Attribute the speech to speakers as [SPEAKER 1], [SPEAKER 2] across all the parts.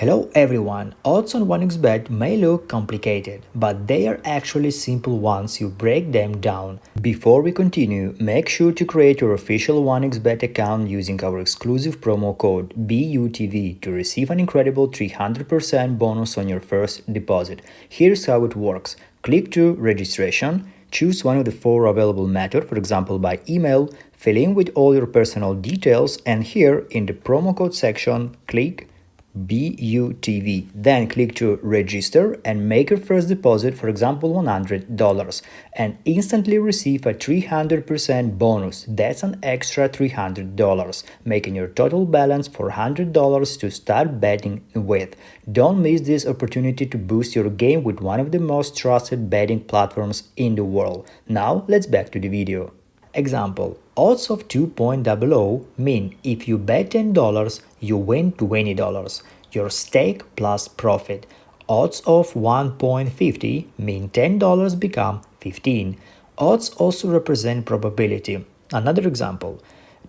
[SPEAKER 1] Hello everyone, odds on 1xbet may look complicated, but they are actually simple once you break them down. Before we continue, make sure to create your official 1xbet account using our exclusive promo code BUTV to receive an incredible 300% bonus on your first deposit. Here's how it works. Click to registration, choose one of the four available methods, for example by email, fill in with all your personal details, and here in the promo code section, click BUTV. Then click to register and make your first deposit, for example $100, and instantly receive a 300% bonus. That's an extra $300, making your total balance $400 to start betting with. Don't miss this opportunity to boost your game with one of the most trusted betting platforms in the world. Now let's back to the video. Example, odds of 2.00 mean if you bet $10, you win $20, your stake plus profit. Odds of 1.50 mean $10 become 15. Odds also represent probability. Another example,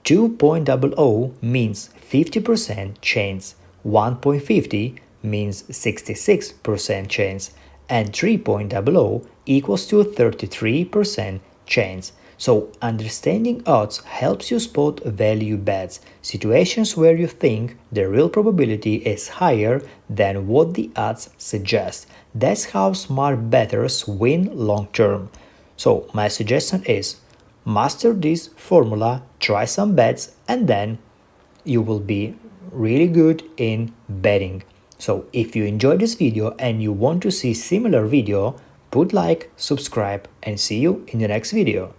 [SPEAKER 1] 2.00 means 50% chance, 1.50 means 66% chance, and 3.00 equals to 33% chance. So understanding odds helps you spot value bets, situations where you think the real probability is higher than what the odds suggest. That's how smart bettors win long term. So my suggestion is master this formula, try some bets, and then you will be really good in betting. So if you enjoyed this video and you want to see similar video, put like, subscribe, and see you in the next video.